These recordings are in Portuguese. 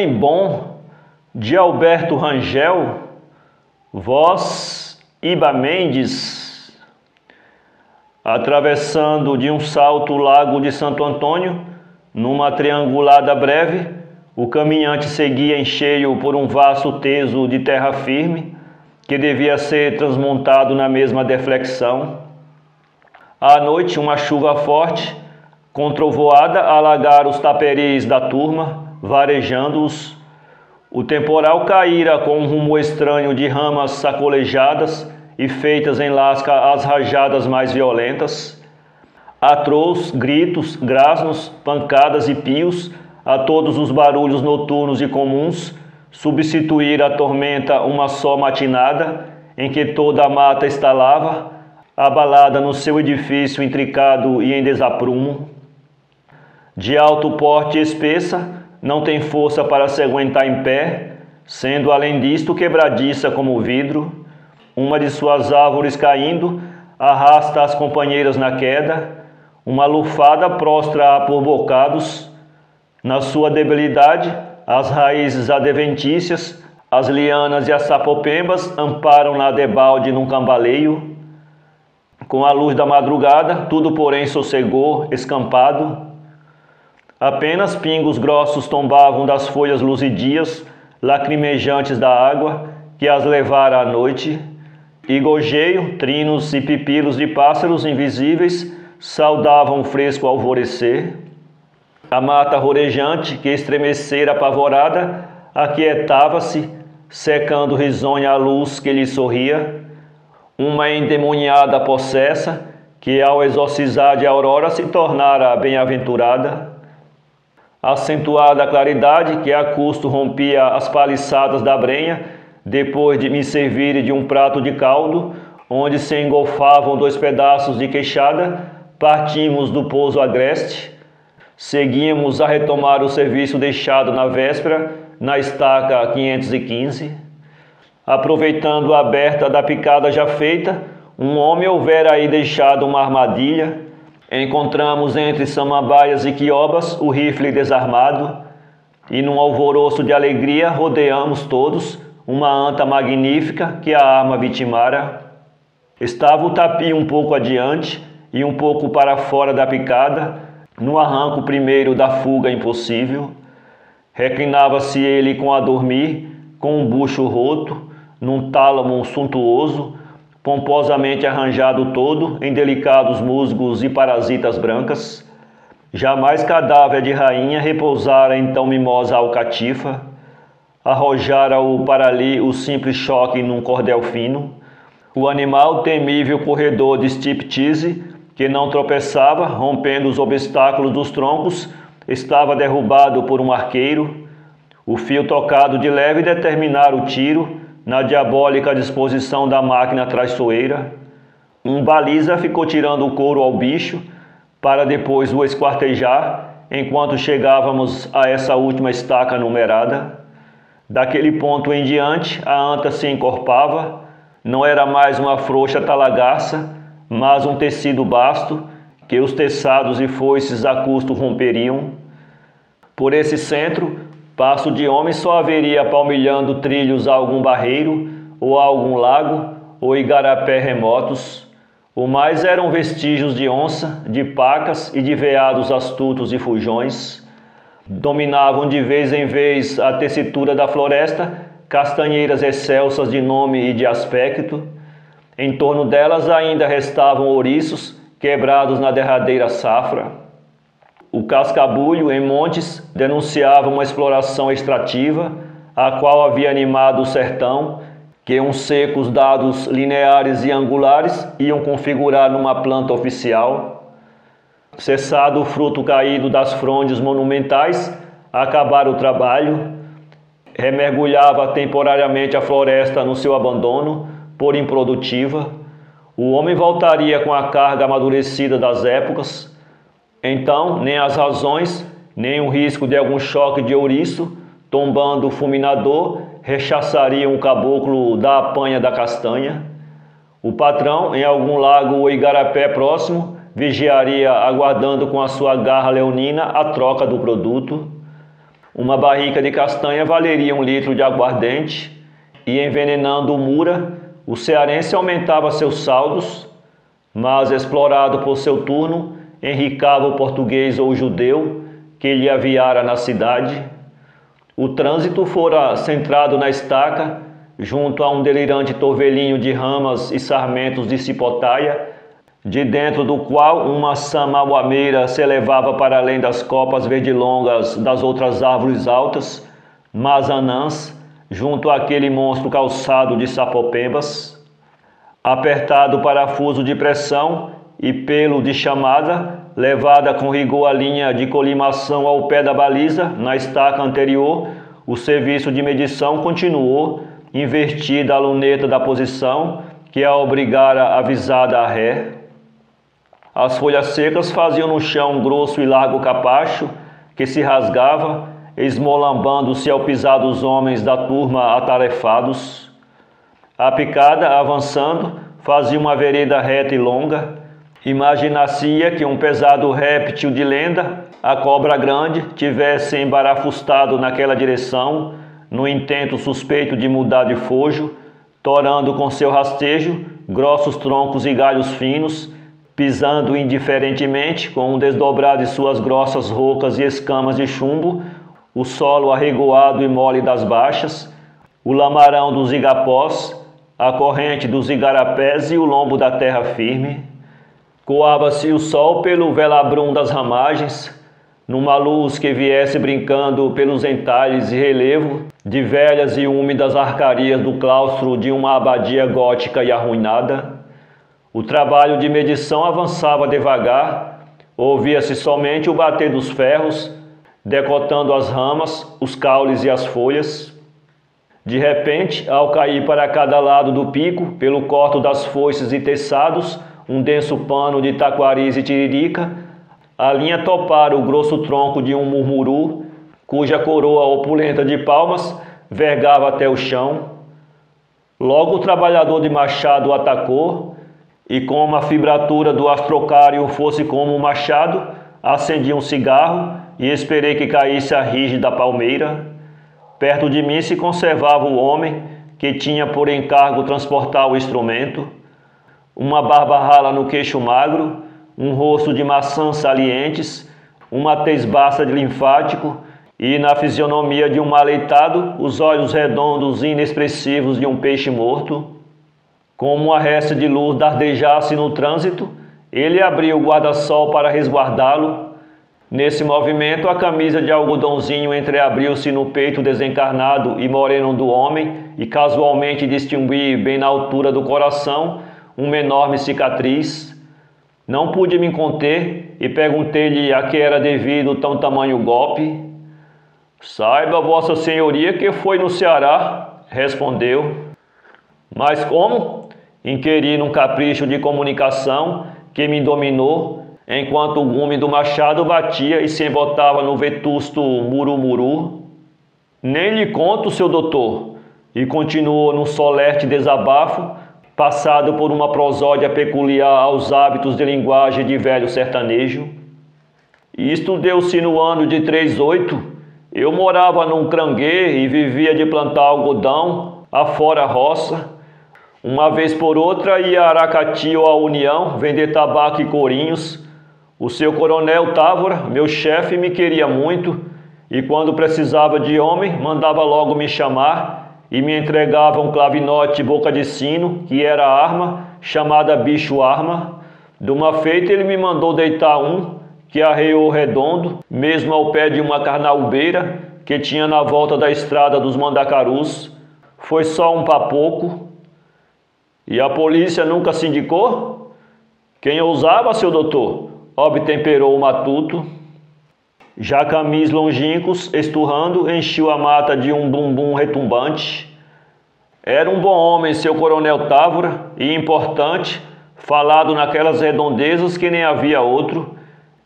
Trem bom de Alberto Rangel, voz Iba Mendes. Atravessando de um salto o lago de Santo Antônio, numa triangulada breve, o caminhante seguia em cheio por um vasto teso de terra firme, que devia ser transmontado na mesma deflexão. À noite, uma chuva forte, com trovoada, alagara os taperis da turma, varejando-os. O temporal caíra com um rumo estranho de ramas sacolejadas e feitas em lasca as rajadas mais violentas. Atroz, gritos, grasnos, pancadas e pios, a todos os barulhos noturnos e comuns, substituir a tormenta uma só matinada, em que toda a mata estalava, abalada no seu edifício intricado e em desaprumo. De alto porte e espessa, não tem força para se aguentar em pé, sendo além disto quebradiça como vidro. Uma de suas árvores caindo, arrasta as companheiras na queda, uma lufada prostra-a por bocados. Na sua debilidade, as raízes adventícias, as lianas e as sapopembas amparam-na debalde num cambaleio. Com a luz da madrugada, tudo porém sossegou, escampado. Apenas pingos grossos tombavam das folhas luzidias, lacrimejantes da água, que as levara à noite, e gojeio, trinos e pipilos de pássaros invisíveis saudavam o fresco alvorecer. A mata rorejante, que estremecera apavorada, aquietava-se, secando risonha a luz que lhe sorria. Uma endemoniada possessa, que ao exorcizar de aurora se tornara bem-aventurada. Acentuada a claridade, que a custo rompia as paliçadas da brenha, depois de me servir de um prato de caldo, onde se engolfavam 2 pedaços de queixada, partimos do pouso agreste. Seguíamos a retomar o serviço deixado na véspera, na estaca 515. Aproveitando a aberta da picada já feita, um homem houvera aí deixado uma armadilha. Encontramos entre samambaias e quiobas o rifle desarmado, e num alvoroço de alegria rodeamos todos uma anta magnífica que a arma vitimara. Estava o tapi um pouco adiante e um pouco para fora da picada, no arranco primeiro da fuga impossível. Reclinava-se ele com a dormir, com um bucho roto, num tálamo suntuoso, pomposamente arranjado todo em delicados musgos e parasitas brancas. Jamais cadáver de rainha repousara em tão mimosa alcatifa. Arrojara-o para ali o simples choque num cordel fino. O animal, temível corredor de striptease, que não tropeçava, rompendo os obstáculos dos troncos, estava derrubado por um arqueiro. O fio tocado de leve determinara o tiro, na diabólica disposição da máquina traiçoeira. Um baliza ficou tirando o couro ao bicho, para depois o esquartejar, enquanto chegávamos a essa última estaca numerada. Daquele ponto em diante, a anta se encorpava. Não era mais uma frouxa talagaça, mas um tecido basto, que os teçados e foices a custo romperiam. Por esse centro, passo de homem só haveria palmilhando trilhos a algum barreiro, ou a algum lago, ou igarapé remotos. O mais eram vestígios de onça, de pacas e de veados astutos e fujões. Dominavam de vez em vez a tessitura da floresta, castanheiras excelsas de nome e de aspecto. Em torno delas ainda restavam ouriços, quebrados na derradeira safra. O cascabulho, em montes, denunciava uma exploração extrativa, a qual havia animado o sertão, que uns secos dados lineares e angulares iam configurar numa planta oficial. Cessado o fruto caído das frondes monumentais, acabara o trabalho, remergulhava temporariamente a floresta no seu abandono, por improdutiva. O homem voltaria com a carga amadurecida das épocas. Então, nem as razões, nem o risco de algum choque de ouriço, tombando o fulminador, rechaçariam o caboclo da apanha da castanha. O patrão, em algum lago ou igarapé próximo, vigiaria, aguardando com a sua garra leonina a troca do produto. Uma barrica de castanha valeria 1 litro de aguardente, e envenenando o Mura, o cearense aumentava seus saldos, mas, explorado por seu turno, enricava o português ou o judeu que lhe aviara na cidade. O trânsito fora centrado na estaca, junto a um delirante torvelinho de ramas e sarmentos de cipotaia, de dentro do qual uma samauameira se elevava para além das copas verdilongas das outras árvores altas, mas anãs, junto àquele monstro calçado de sapopembas. Apertado o parafuso de pressão e pelo de chamada, levada com rigor a linha de colimação ao pé da baliza, na estaca anterior, o serviço de medição continuou, invertida a luneta da posição, que a obrigara a visada a ré. As folhas secas faziam no chão um grosso e largo capacho, que se rasgava, esmolambando-se ao pisar dos homens da turma atarefados. A picada, avançando, fazia uma vereda reta e longa. Imaginar-se-ia que um pesado réptil de lenda, a cobra grande, tivesse embarafustado naquela direção, no intento suspeito de mudar de fojo, torando com seu rastejo grossos troncos e galhos finos, pisando indiferentemente, com um desdobrar de suas grossas rocas e escamas de chumbo, o solo arregoado e mole das baixas, o lamarão dos igapós, a corrente dos igarapés e o lombo da terra firme. Coava-se o sol pelo velabrum das ramagens, numa luz que viesse brincando pelos entalhes e relevo de velhas e úmidas arcarias do claustro de uma abadia gótica e arruinada. O trabalho de medição avançava devagar, ouvia-se somente o bater dos ferros, decotando as ramas, os caules e as folhas. De repente, ao cair para cada lado do pico, pelo corte das foices e teçados, um denso pano de taquaris e tiririca, a linha topara o grosso tronco de um murmuru, cuja coroa opulenta de palmas vergava até o chão. Logo o trabalhador de machado atacou, e como a fibratura do astrocário fosse como um machado, acendi um cigarro e esperei que caísse a rígida palmeira. Perto de mim se conservava o homem que tinha por encargo transportar o instrumento. Uma barba rala no queixo magro, um rosto de maçãs salientes, uma tez baça de linfático e, na fisionomia de um mal-aitado, os olhos redondos e inexpressivos de um peixe morto. Como uma resta de luz dardejasse no trânsito, ele abriu o guarda-sol para resguardá-lo. Nesse movimento, a camisa de algodãozinho entreabriu-se no peito desencarnado e moreno do homem e casualmente distingui, bem na altura do coração, uma enorme cicatriz. Não pude me conter e perguntei-lhe a que era devido tão tamanho golpe. "Saiba, Vossa Senhoria, que foi no Ceará", respondeu. "Mas como?" inquiri num capricho de comunicação que me dominou, enquanto o gume do machado batia e se embotava no vetusto murumuru. "Nem lhe conto, seu doutor", e continuou num solerte desabafo, passado por uma prosódia peculiar aos hábitos de linguagem de velho sertanejo. "Isto deu-se no ano de 38. Eu morava num cranguê e vivia de plantar algodão, afora a roça. Uma vez por outra ia a Aracati ou a União vender tabaco e corinhos. O seu coronel Távora, meu chefe, me queria muito, e quando precisava de homem, mandava logo me chamar e me entregava um clavinote boca de sino, que era a arma, chamada bicho-arma. De uma feita ele me mandou deitar um, que arreou redondo, mesmo ao pé de uma carnaubeira, que tinha na volta da estrada dos Mandacarus. Foi só um papoco. E a polícia nunca se indicou? Quem ousava, seu doutor? Obtemperou o matuto. Já camis longínquos, esturrando, enchiu a mata de um bumbum retumbante. Era um bom homem, seu coronel Távora, e importante, falado naquelas redondezas que nem havia outro.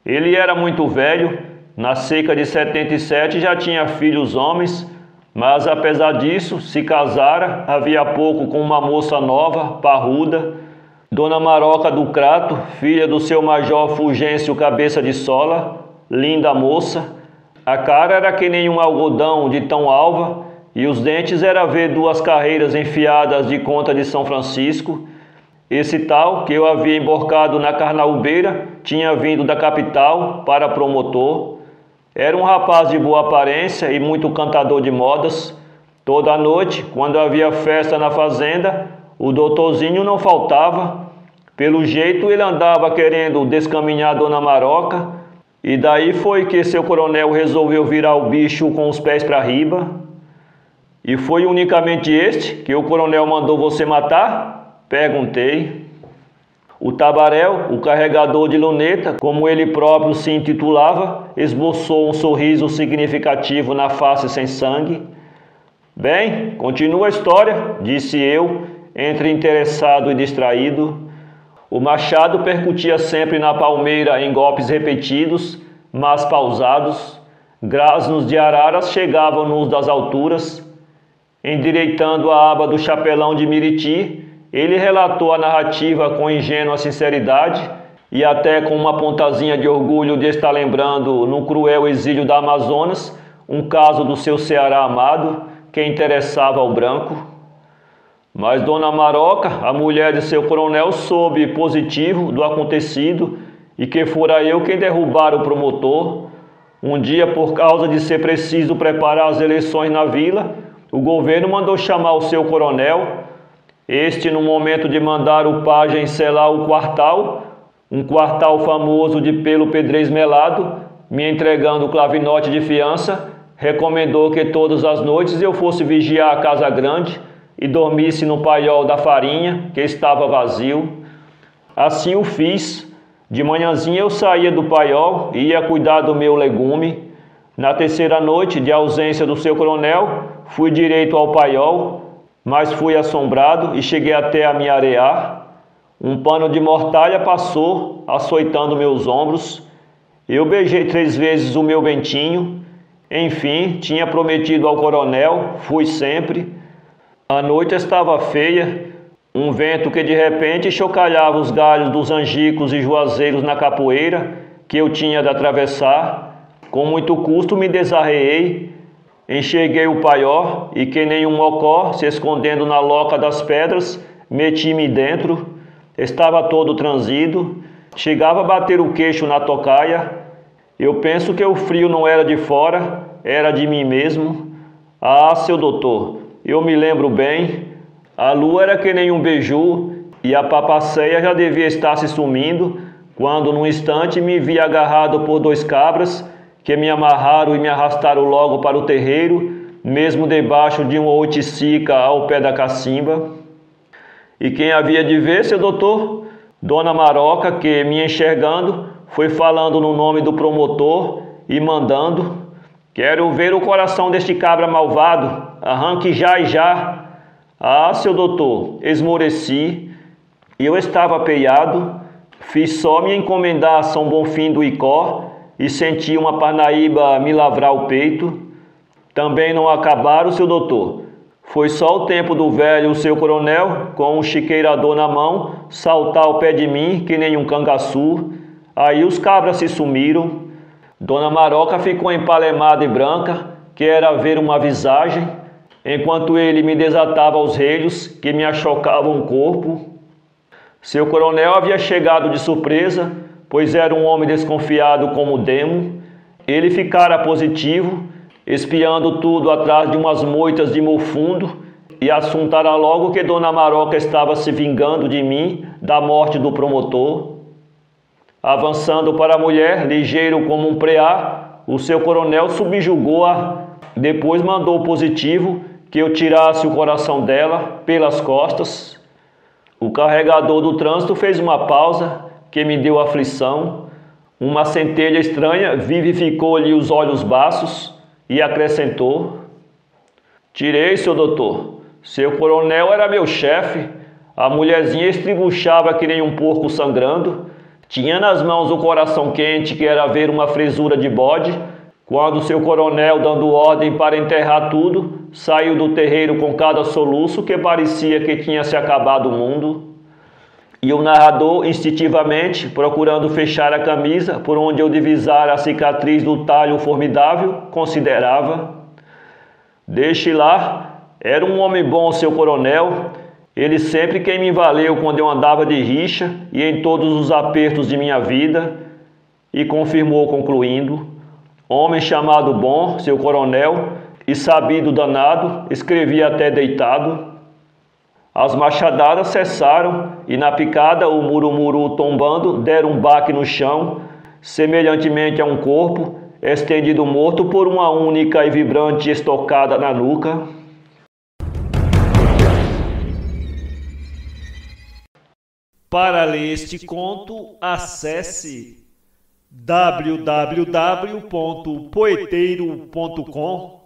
Ele era muito velho, na seca de 77 já tinha filhos homens, mas apesar disso, se casara havia pouco com uma moça nova, parruda, Dona Maroca do Crato, filha do seu major Fulgêncio Cabeça de Sola, linda moça, A cara era que nem um algodão de tão alva, e os dentes era ver duas carreiras enfiadas de conta de São Francisco. Esse tal que eu havia emborcado na carnaúbeira tinha vindo da capital para promotor. Era um rapaz de boa aparência e muito cantador de modas. Toda noite, quando havia festa na fazenda, o doutorzinho não faltava. Pelo jeito ele andava querendo descaminhar Dona Maroca, e daí foi que seu coronel resolveu virar o bicho com os pés para riba. E foi unicamente este que o coronel mandou você matar? Perguntei. O Tabaréu, o carregador de luneta, como ele próprio se intitulava, esboçou um sorriso significativo na face sem sangue. Bem, continua a história, disse eu, entre interessado e distraído. O machado percutia sempre na palmeira em golpes repetidos, mas pausados. Grasnos de araras chegavam-nos das alturas. Endireitando a aba do chapelão de Miriti, ele relatou a narrativa com ingênua sinceridade e até com uma pontazinha de orgulho de estar lembrando, no cruel exílio da Amazonas, um caso do seu Ceará amado, que interessava ao branco. Mas Dona Maroca, a mulher de seu coronel, soube positivo do acontecido e que fora eu quem derrubara o promotor. Um dia, por causa de ser preciso preparar as eleições na vila, o governo mandou chamar o seu coronel. Este, no momento de mandar o pajem selar o quartal, um quartal famoso de pelo pedrez melado, me entregando o clavinote de fiança, recomendou que todas as noites eu fosse vigiar a casa grande e dormisse no paiol da farinha, que estava vazio. Assim o fiz. De manhãzinha eu saía do paiol e ia cuidar do meu legume. Na terceira noite de ausência do seu coronel, fui direito ao paiol, mas fui assombrado e cheguei até a me arear. Um pano de mortalha passou, açoitando meus ombros. Eu beijei 3 vezes o meu bentinho. Enfim, tinha prometido ao coronel, fui sempre. A noite estava feia, um vento que de repente chocalhava os galhos dos angicos e juazeiros na capoeira que eu tinha de atravessar. Com muito custo me desarreei, enxerguei o paiol e, que nem um mocó se escondendo na loca das pedras, meti-me dentro. Estava todo transido, chegava a bater o queixo na tocaia. Eu penso que o frio não era de fora, era de mim mesmo. Ah, seu doutor, eu me lembro bem, a lua era que nem um beiju e a papaceia já devia estar se sumindo, quando num instante me vi agarrado por 2 cabras, que me amarraram e me arrastaram logo para o terreiro, mesmo debaixo de uma oiticica ao pé da cacimba. E quem havia de ver, seu doutor? Dona Maroca, que, me enxergando, foi falando no nome do promotor e mandando: quero ver o coração deste cabra malvado, arranque já e já. Ah, seu doutor, esmoreci. Eu estava apeado, fiz só me encomendar a São Bonfim do Icó e senti uma Parnaíba me lavrar o peito. Também não acabaram, seu doutor. Foi só o tempo do velho, o seu coronel, com um chiqueirador na mão, saltar ao pé de mim que nem um cangaçu. Aí os cabras se sumiram. Dona Maroca ficou empalemada e branca, que era ver uma visagem, enquanto ele me desatava os relhos que me achocavam o corpo. Seu coronel havia chegado de surpresa, pois era um homem desconfiado como Demo. Ele ficara positivo, espiando tudo atrás de umas moitas de mofundo, e assuntara logo que Dona Maroca estava se vingando de mim, da morte do promotor. Avançando para a mulher, ligeiro como um preá, o seu coronel subjugou-a, depois mandou positivo que eu tirasse o coração dela pelas costas. O carregador do trânsito fez uma pausa que me deu aflição. Uma centelha estranha vivificou-lhe os olhos baços e acrescentou: tirei, seu doutor. Seu coronel era meu chefe. A mulherzinha estribuchava que nem um porco sangrando. Tinha nas mãos o coração quente, que era ver uma fresura de bode. Quando seu coronel, dando ordem para enterrar tudo, saiu do terreiro com cada soluço que parecia que tinha se acabado o mundo. E o narrador, instintivamente, procurando fechar a camisa, por onde eu divisara a cicatriz do talho formidável, considerava: deixe lá, era um homem bom, seu coronel. Ele sempre quem me valeu quando eu andava de rixa e em todos os apertos de minha vida. E confirmou, concluindo: homem chamado bom, seu coronel, e sabido danado, escrevia até deitado. As machadadas cessaram e na picada o murumuru tombando deram um baque no chão, semelhantemente a um corpo estendido morto por uma única e vibrante estocada na nuca. Para ler este conto, acesse www.poeteiro.com